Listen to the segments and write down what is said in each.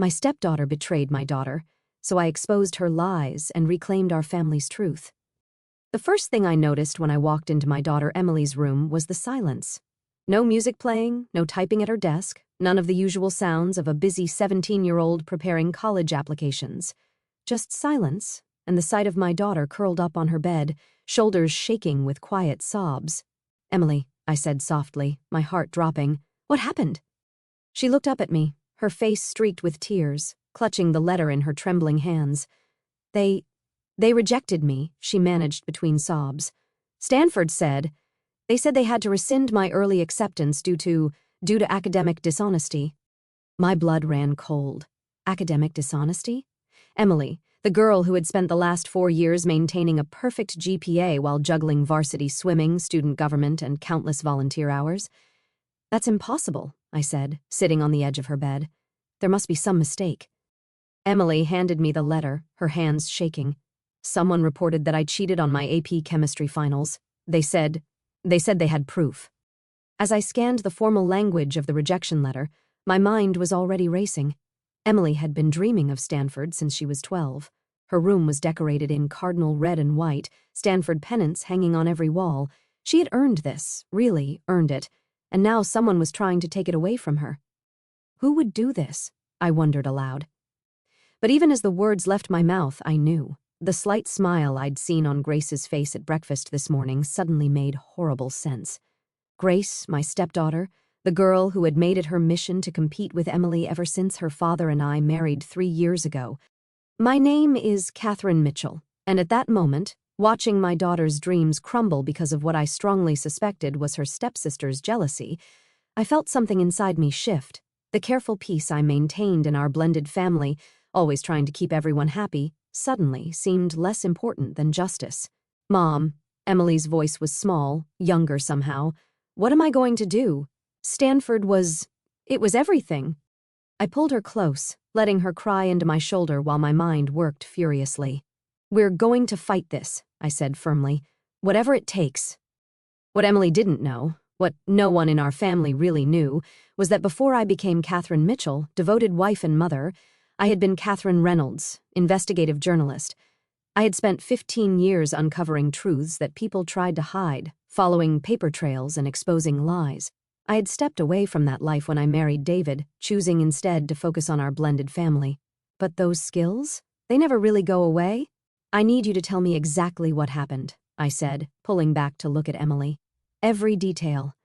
My stepdaughter betrayed my daughter, so I exposed her lies and reclaimed our family's truth. The first thing I noticed when I walked into my daughter Emily's room was the silence. No music playing, no typing at her desk, none of the usual sounds of a busy 17-year-old preparing college applications. Just silence, and the sight of my daughter curled up on her bed, shoulders shaking with quiet sobs. "Emily," I said softly, my heart dropping. "What happened?" She looked up at me, her face streaked with tears, clutching the letter in her trembling hands. They rejected me," she managed between sobs. "Stanford said. They said they had to rescind my early acceptance due to academic dishonesty." My blood ran cold. Academic dishonesty? Emily, the girl who had spent the last 4 years maintaining a perfect GPA while juggling varsity swimming, student government, and countless volunteer hours. "That's impossible," I said, sitting on the edge of her bed. "There must be some mistake." Emily handed me the letter, her hands shaking. "Someone reported that I cheated on my AP chemistry finals. They said they had proof." As I scanned the formal language of the rejection letter, my mind was already racing. Emily had been dreaming of Stanford since she was 12. Her room was decorated in cardinal red and white, Stanford pennants hanging on every wall. She had earned this, really earned it, and now someone was trying to take it away from her. Who would do this? I wondered aloud. But even as the words left my mouth, I knew. The slight smile I'd seen on Grace's face at breakfast this morning suddenly made horrible sense. Grace, my stepdaughter, the girl who had made it her mission to compete with Emily ever since her father and I married 3 years ago. My name is Catherine Mitchell, and at that moment, watching my daughter's dreams crumble because of what I strongly suspected was her stepsister's jealousy, I felt something inside me shift. The careful peace I maintained in our blended family, always trying to keep everyone happy, suddenly seemed less important than justice. "Mom," Emily's voice was small, younger somehow. "What am I going to do? Stanford was everything." I pulled her close, letting her cry into my shoulder while my mind worked furiously. "We're going to fight this," I said firmly. "Whatever it takes." What Emily didn't know, what no one in our family really knew, was that before I became Catherine Mitchell, devoted wife and mother, I had been Catherine Reynolds, investigative journalist. I had spent 15 years uncovering truths that people tried to hide, following paper trails and exposing lies. I had stepped away from that life when I married David, choosing instead to focus on our blended family. But those skills? They never really go away? "I need you to tell me exactly what happened," I said, pulling back to look at Emily. "Every detail."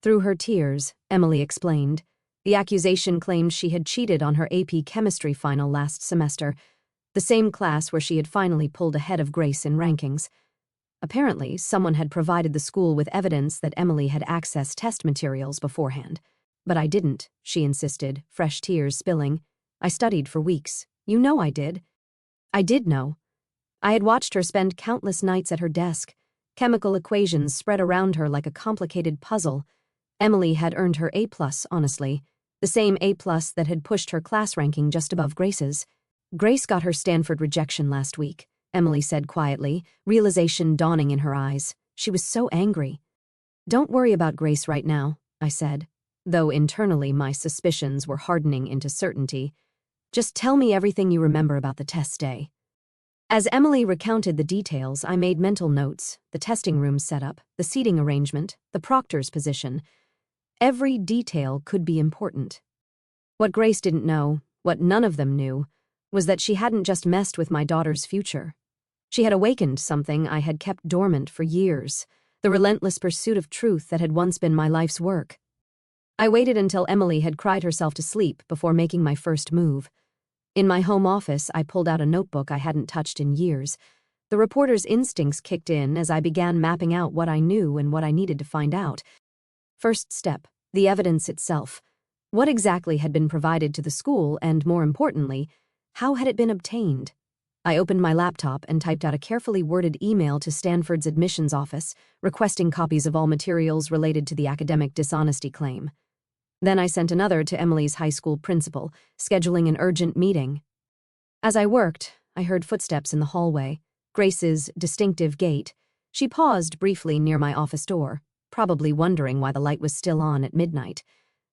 Through her tears, Emily explained. The accusation claimed she had cheated on her AP chemistry final last semester, the same class where she had finally pulled ahead of Grace in rankings. Apparently, someone had provided the school with evidence that Emily had accessed test materials beforehand. "But I didn't," she insisted, fresh tears spilling. "I studied for weeks. You know I did." I did know. I had watched her spend countless nights at her desk, chemical equations spread around her like a complicated puzzle. Emily had earned her A+, honestly, the same A+ that had pushed her class ranking just above Grace's. "Grace got her Stanford rejection last week," Emily said quietly, realization dawning in her eyes. She was so angry. "Don't worry about Grace right now," I said, though internally my suspicions were hardening into certainty. "Just tell me everything you remember about the test day." As Emily recounted the details, I made mental notes: the testing room setup, the seating arrangement, the proctor's position. Every detail could be important. What Grace didn't know, what none of them knew, was that she hadn't just messed with my daughter's future. She had awakened something I had kept dormant for years, the relentless pursuit of truth that had once been my life's work. I waited until Emily had cried herself to sleep before making my first move. In my home office, I pulled out a notebook I hadn't touched in years. The reporter's instincts kicked in as I began mapping out what I knew and what I needed to find out. First step, the evidence itself. What exactly had been provided to the school, and more importantly, how had it been obtained? I opened my laptop and typed out a carefully worded email to Stanford's admissions office, requesting copies of all materials related to the academic dishonesty claim. Then I sent another to Emily's high school principal, scheduling an urgent meeting. As I worked, I heard footsteps in the hallway, Grace's distinctive gait. She paused briefly near my office door, probably wondering why the light was still on at midnight.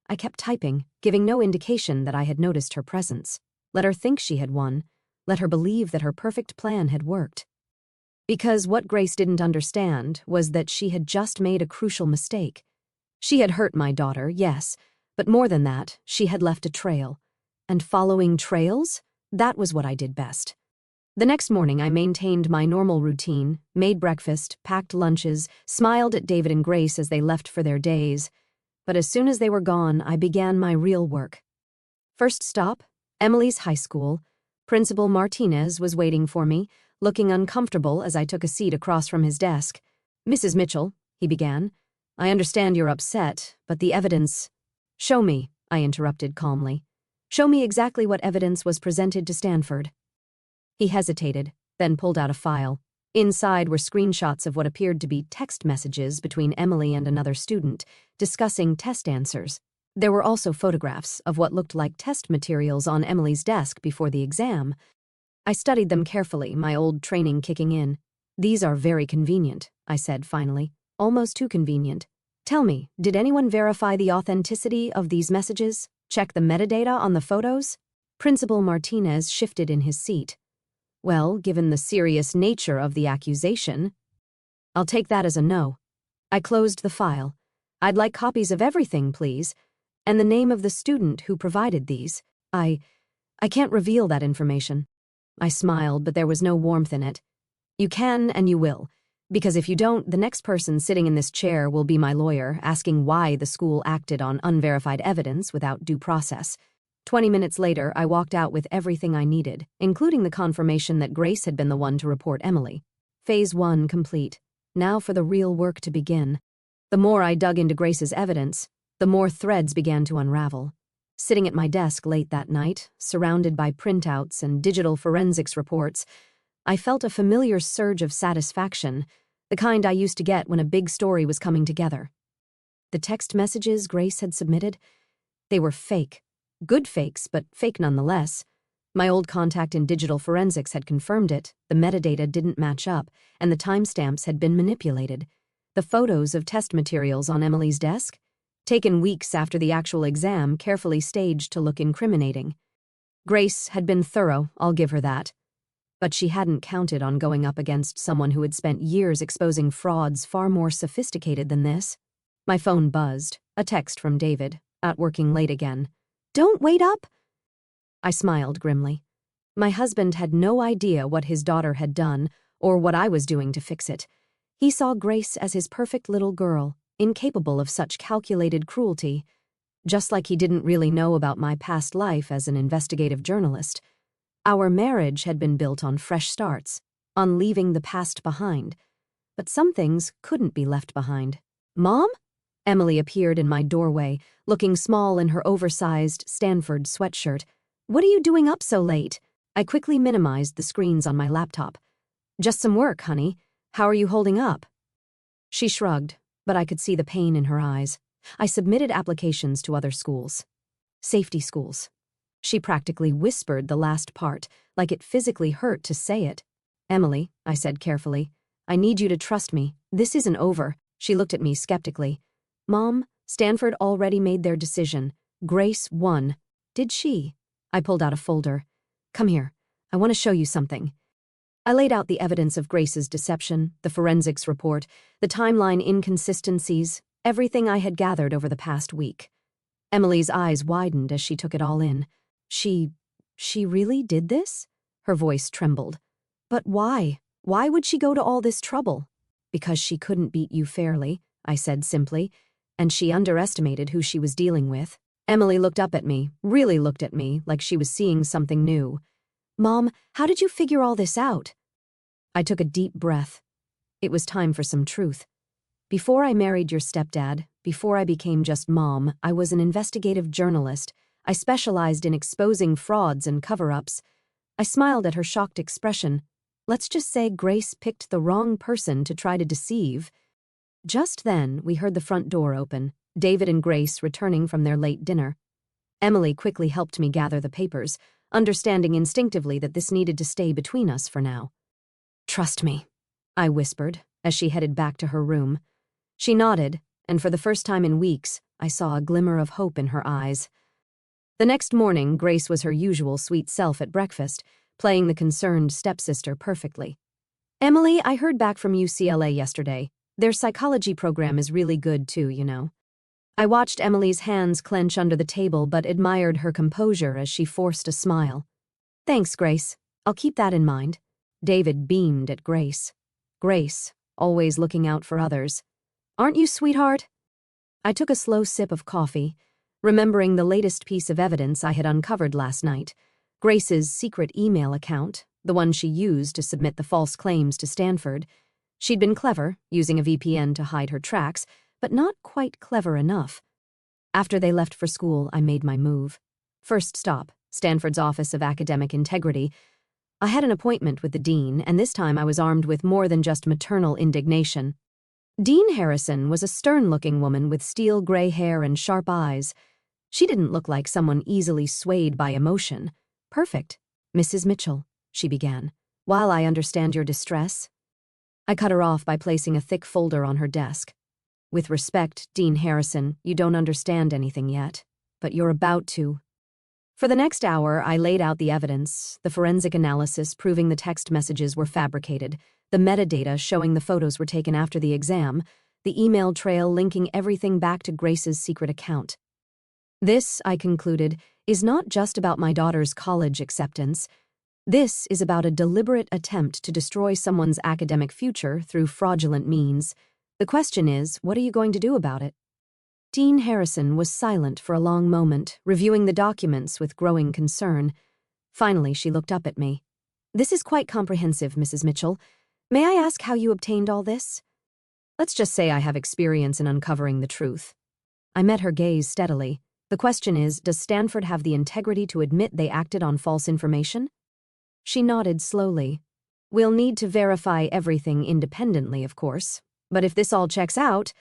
I kept typing, giving no indication that I had noticed her presence. Let her think she had won. Let her believe that her perfect plan had worked. Because what Grace didn't understand was that she had just made a crucial mistake. She had hurt my daughter, yes, but more than that, she had left a trail. And following trails? That was what I did best. The next morning, I maintained my normal routine, made breakfast, packed lunches, smiled at David and Grace as they left for their days. But as soon as they were gone, I began my real work. First stop, Emily's high school. Principal Martinez was waiting for me, looking uncomfortable as I took a seat across from his desk. "Mrs. Mitchell," he began, "I understand you're upset, but the evidence—" "Show me," I interrupted calmly. "Show me exactly what evidence was presented to Stanford." He hesitated, then pulled out a file. Inside were screenshots of what appeared to be text messages between Emily and another student, discussing test answers. There were also photographs of what looked like test materials on Emily's desk before the exam. I studied them carefully, my old training kicking in. "These are very convenient," I said finally. "Almost too convenient. Tell me, did anyone verify the authenticity of these messages? Check the metadata on the photos?" Principal Martinez shifted in his seat. "Well, given the serious nature of the accusation, I'll take that as a no." I closed the file. "I'd like copies of everything, please. And the name of the student who provided these. I can't reveal that information." I smiled, but there was no warmth in it. "You can and you will. Because if you don't, the next person sitting in this chair will be my lawyer, asking why the school acted on unverified evidence without due process." 20 minutes later, I walked out with everything I needed, including the confirmation that Grace had been the one to report Emily. Phase 1 complete. Now for the real work to begin. The more I dug into Grace's evidence, the more threads began to unravel. Sitting at my desk late that night, surrounded by printouts and digital forensics reports, I felt a familiar surge of satisfaction, the kind I used to get when a big story was coming together. The text messages Grace had submitted, they were fake. Good fakes, but fake nonetheless. My old contact in digital forensics had confirmed it, the metadata didn't match up, and the timestamps had been manipulated. The photos of test materials on Emily's desk? Taken weeks after the actual exam, carefully staged to look incriminating. Grace had been thorough, I'll give her that. But she hadn't counted on going up against someone who had spent years exposing frauds far more sophisticated than this. My phone buzzed, a text from David, out working late again. "Don't wait up!" I smiled grimly. My husband had no idea what his daughter had done or what I was doing to fix it. He saw Grace as his perfect little girl, incapable of such calculated cruelty, just like he didn't really know about my past life as an investigative journalist. Our marriage had been built on fresh starts, on leaving the past behind. But some things couldn't be left behind. "Mom?" Emily appeared in my doorway, looking small in her oversized Stanford sweatshirt. "What are you doing up so late?" I quickly minimized the screens on my laptop. "Just some work, honey. How are you holding up?" She shrugged, but I could see the pain in her eyes. I submitted applications to other schools. Safety schools. She practically whispered the last part, like it physically hurt to say it. "Emily," I said carefully, "I need you to trust me. This isn't over." She looked at me skeptically. "Mom, Stanford already made their decision. Grace won." "Did she?" I pulled out a folder. "Come here. I want to show you something." I laid out the evidence of Grace's deception, the forensics report, the timeline inconsistencies, everything I had gathered over the past week. Emily's eyes widened as she took it all in. She really did this?" Her voice trembled. "But why? Why would she go to all this trouble?" "Because she couldn't beat you fairly," I said simply, and she underestimated who she was dealing with. Emily looked up at me, really looked at me, like she was seeing something new. "Mom, how did you figure all this out?" I took a deep breath. It was time for some truth. Before I married your stepdad, before I became just Mom, I was an investigative journalist. I specialized in exposing frauds and cover-ups. I smiled at her shocked expression. Let's just say Grace picked the wrong person to try to deceive. Just then, we heard the front door open, David and Grace returning from their late dinner. Emily quickly helped me gather the papers, understanding instinctively that this needed to stay between us for now. "Trust me," I whispered, as she headed back to her room. She nodded, and for the first time in weeks, I saw a glimmer of hope in her eyes. The next morning, Grace was her usual sweet self at breakfast, playing the concerned stepsister perfectly. "Emily, I heard back from UCLA yesterday. Their psychology program is really good too, you know." I watched Emily's hands clench under the table but admired her composure as she forced a smile. "Thanks, Grace. I'll keep that in mind." David beamed at Grace. Grace, always looking out for others. "Aren't you, sweetheart?" I took a slow sip of coffee, remembering the latest piece of evidence I had uncovered last night, Grace's secret email account, the one she used to submit the false claims to Stanford. She'd been clever, using a VPN to hide her tracks, but not quite clever enough. After they left for school, I made my move. First stop, Stanford's Office of Academic Integrity. I had an appointment with the dean, and this time I was armed with more than just maternal indignation. Dean Harrison was a stern-looking woman with steel gray hair and sharp eyes. She didn't look like someone easily swayed by emotion. "Perfect. Mrs. Mitchell," she began. "While I understand your distress..." I cut her off by placing a thick folder on her desk. "With respect, Dean Harrison, you don't understand anything yet, but you're about to." For the next hour, I laid out the evidence, the forensic analysis proving the text messages were fabricated, the metadata showing the photos were taken after the exam, the email trail linking everything back to Grace's secret account. This, I concluded, is not just about my daughter's college acceptance. This is about a deliberate attempt to destroy someone's academic future through fraudulent means. The question is, what are you going to do about it? Dean Harrison was silent for a long moment, reviewing the documents with growing concern. Finally, she looked up at me. "This is quite comprehensive, Mrs. Mitchell. May I ask how you obtained all this?" "Let's just say I have experience in uncovering the truth." I met her gaze steadily. "The question is, does Stanford have the integrity to admit they acted on false information?" She nodded slowly. "We'll need to verify everything independently, of course. But if this all checks out..."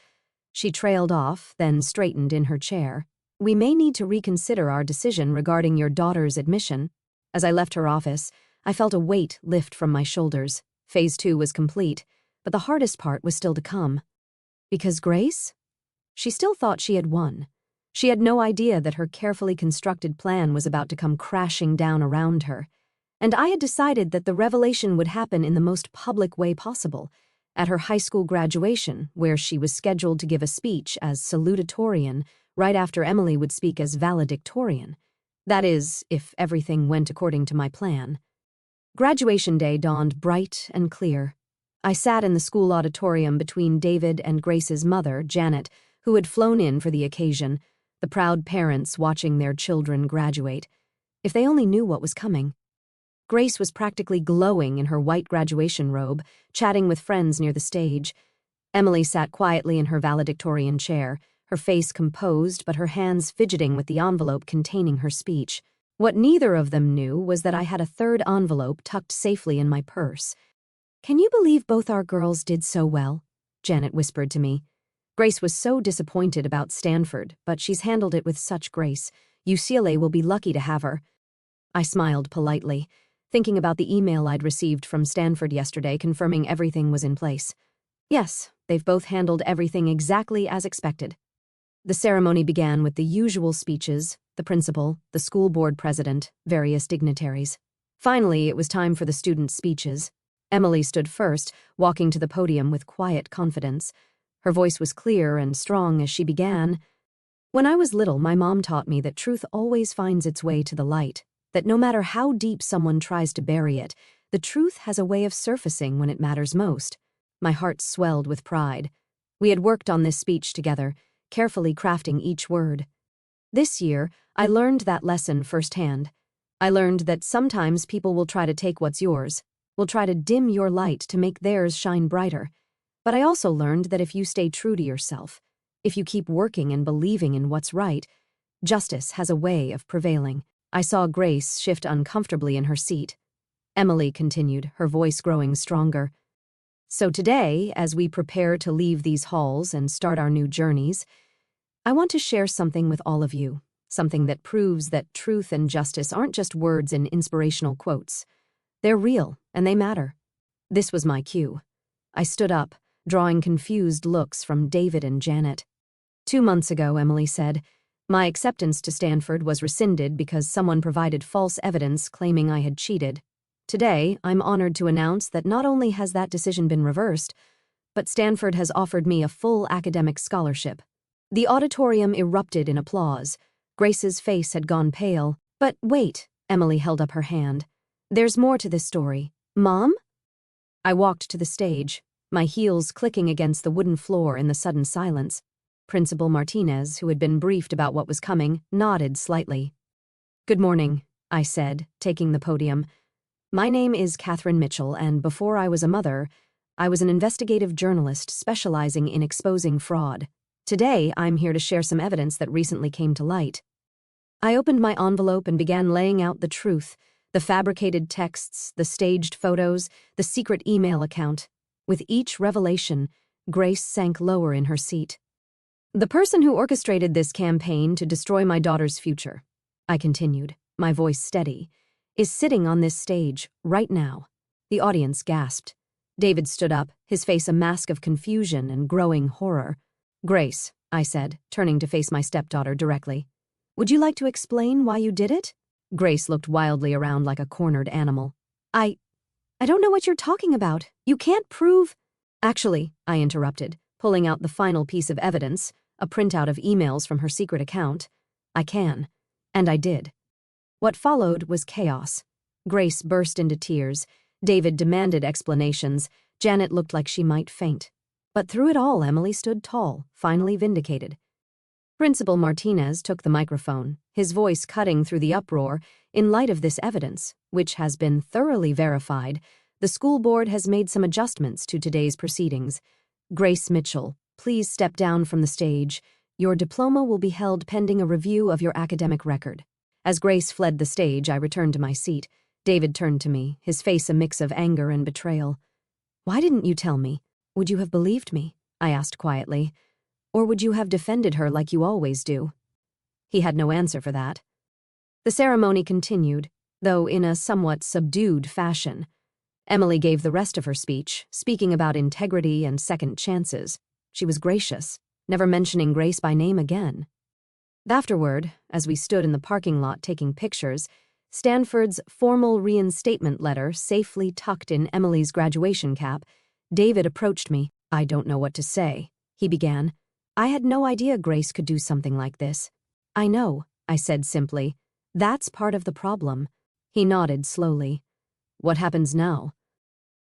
She trailed off, then straightened in her chair. "We may need to reconsider our decision regarding your daughter's admission." As I left her office, I felt a weight lift from my shoulders. Phase 2 was complete, but the hardest part was still to come. Because Grace? She still thought she had won. She had no idea that her carefully constructed plan was about to come crashing down around her. And I had decided that the revelation would happen in the most public way possible, at her high school graduation, where she was scheduled to give a speech as salutatorian right after Emily would speak as valedictorian. That is, if everything went according to my plan. Graduation day dawned bright and clear. I sat in the school auditorium between David and Grace's mother, Janet, who had flown in for the occasion, the proud parents watching their children graduate. If they only knew what was coming. Grace was practically glowing in her white graduation robe, chatting with friends near the stage. Emily sat quietly in her valedictorian chair, her face composed but her hands fidgeting with the envelope containing her speech. What neither of them knew was that I had a third envelope tucked safely in my purse. "Can you believe both our girls did so well?" Janet whispered to me. "Grace was so disappointed about Stanford, but she's handled it with such grace. UCLA will be lucky to have her." I smiled politely, thinking about the email I'd received from Stanford yesterday confirming everything was in place. Yes, they've both handled everything exactly as expected. The ceremony began with the usual speeches, the principal, the school board president, various dignitaries. Finally, it was time for the student speeches. Emily stood first, walking to the podium with quiet confidence. Her voice was clear and strong as she began. "When I was little, my mom taught me that truth always finds its way to the light, that no matter how deep someone tries to bury it, the truth has a way of surfacing when it matters most." My heart swelled with pride. We had worked on this speech together, carefully crafting each word. This year, I learned that lesson firsthand. I learned that sometimes people will try to take what's yours, will try to dim your light to make theirs shine brighter. But I also learned that if you stay true to yourself, if you keep working and believing in what's right, justice has a way of prevailing. I saw Grace shift uncomfortably in her seat. Emily continued, her voice growing stronger. "So today, as we prepare to leave these halls and start our new journeys, I want to share something with all of you, something that proves that truth and justice aren't just words in inspirational quotes. They're real, and they matter." This was my cue. I stood up, drawing confused looks from David and Janet. 2 months ago, Emily said, my acceptance to Stanford was rescinded because someone provided false evidence claiming I had cheated. Today, I'm honored to announce that not only has that decision been reversed, but Stanford has offered me a full academic scholarship. The auditorium erupted in applause. Grace's face had gone pale. But wait, Emily held up her hand. There's more to this story. Mom? I walked to the stage, my heels clicking against the wooden floor in the sudden silence. Principal Martinez, who had been briefed about what was coming, nodded slightly. Good morning, I said, taking the podium. My name is Catherine Mitchell, and before I was a mother, I was an investigative journalist specializing in exposing fraud. Today, I'm here to share some evidence that recently came to light. I opened my envelope and began laying out the truth, the fabricated texts, the staged photos, the secret email account. With each revelation, Grace sank lower in her seat. The person who orchestrated this campaign to destroy my daughter's future, I continued, my voice steady, is sitting on this stage right now. The audience gasped. David stood up, his face a mask of confusion and growing horror. Grace, I said, turning to face my stepdaughter directly. Would you like to explain why you did it? Grace looked wildly around like a cornered animal. I don't know what you're talking about. You can't prove… Actually, I interrupted, pulling out the final piece of evidence, a printout of emails from her secret account. I can. And I did. What followed was chaos. Grace burst into tears. David demanded explanations. Janet looked like she might faint. But through it all, Emily stood tall, finally vindicated. Principal Martinez took the microphone, his voice cutting through the uproar. In light of this evidence, which has been thoroughly verified, the school board has made some adjustments to today's proceedings. Grace Mitchell, please step down from the stage. Your diploma will be held pending a review of your academic record. As Grace fled the stage, I returned to my seat. David turned to me, his face a mix of anger and betrayal. Why didn't you tell me? Would you have believed me? I asked quietly. Or would you have defended her like you always do? He had no answer for that. The ceremony continued, though in a somewhat subdued fashion. Emily gave the rest of her speech, speaking about integrity and second chances. She was gracious, never mentioning Grace by name again. Afterward, as we stood in the parking lot taking pictures, Stanford's formal reinstatement letter safely tucked in Emily's graduation cap, David approached me. I don't know what to say, he began. I had no idea Grace could do something like this. I know, I said simply. That's part of the problem. He nodded slowly. What happens now?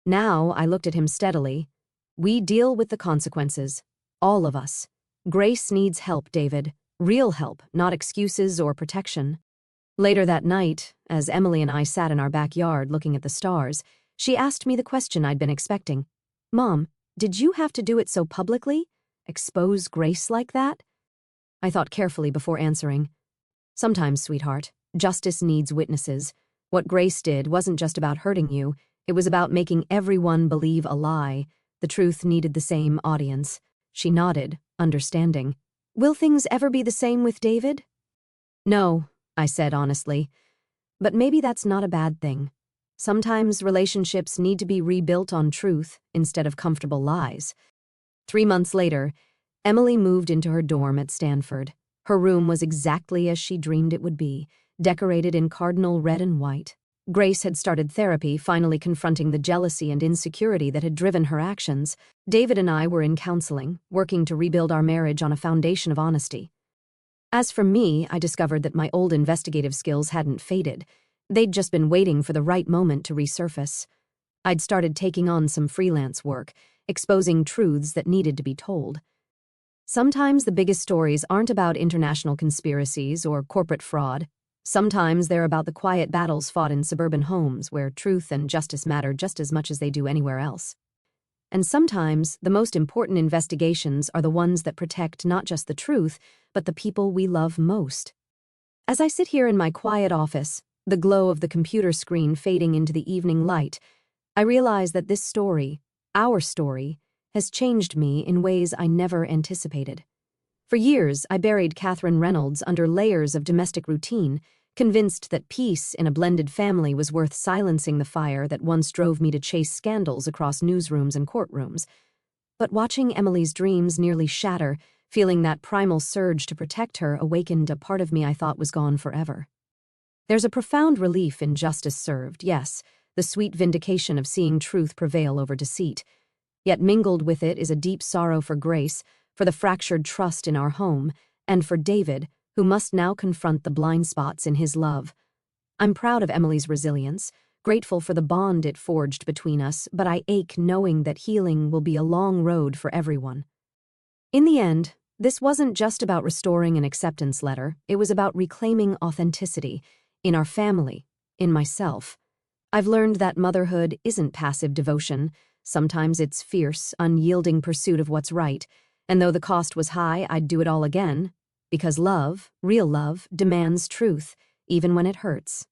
Now, I looked at him steadily. We deal with the consequences. All of us. Grace needs help, David. Real help, not excuses or protection. Later that night, as Emily and I sat in our backyard looking at the stars, she asked me the question I'd been expecting. Mom, did you have to do it so publicly? Expose Grace like that? I thought carefully before answering. Sometimes, sweetheart, justice needs witnesses. What Grace did wasn't just about hurting you, it was about making everyone believe a lie. The truth needed the same audience. She nodded, understanding. Will things ever be the same with David? No, I said honestly. But maybe that's not a bad thing. Sometimes relationships need to be rebuilt on truth instead of comfortable lies. 3 months later, Emily moved into her dorm at Stanford. Her room was exactly as she dreamed it would be, decorated in cardinal red and white. Grace had started therapy, finally confronting the jealousy and insecurity that had driven her actions. David and I were in counseling, working to rebuild our marriage on a foundation of honesty. As for me, I discovered that my old investigative skills hadn't faded. They'd just been waiting for the right moment to resurface. I'd started taking on some freelance work, exposing truths that needed to be told. Sometimes the biggest stories aren't about international conspiracies or corporate fraud. Sometimes they're about the quiet battles fought in suburban homes where truth and justice matter just as much as they do anywhere else. And sometimes the most important investigations are the ones that protect not just the truth, but the people we love most. As I sit here in my quiet office, the glow of the computer screen fading into the evening light, I realize that this story, our story, has changed me in ways I never anticipated. For years, I buried Catherine Reynolds under layers of domestic routine, convinced that peace in a blended family was worth silencing the fire that once drove me to chase scandals across newsrooms and courtrooms. But watching Emily's dreams nearly shatter Feeling that primal surge to protect her awakened a part of me I thought was gone forever. There's a profound relief in justice served, yes, the sweet vindication of seeing truth prevail over deceit. Yet mingled with it is a deep sorrow for Grace, for the fractured trust in our home, and for David, who must now confront the blind spots in his love. I'm proud of Emily's resilience, grateful for the bond it forged between us, but I ache knowing that healing will be a long road for everyone. In the end, this wasn't just about restoring an acceptance letter, it was about reclaiming authenticity in our family, in myself. I've learned that motherhood isn't passive devotion. Sometimes it's fierce, unyielding pursuit of what's right, and though the cost was high, I'd do it all again, because love, real love, demands truth, even when it hurts.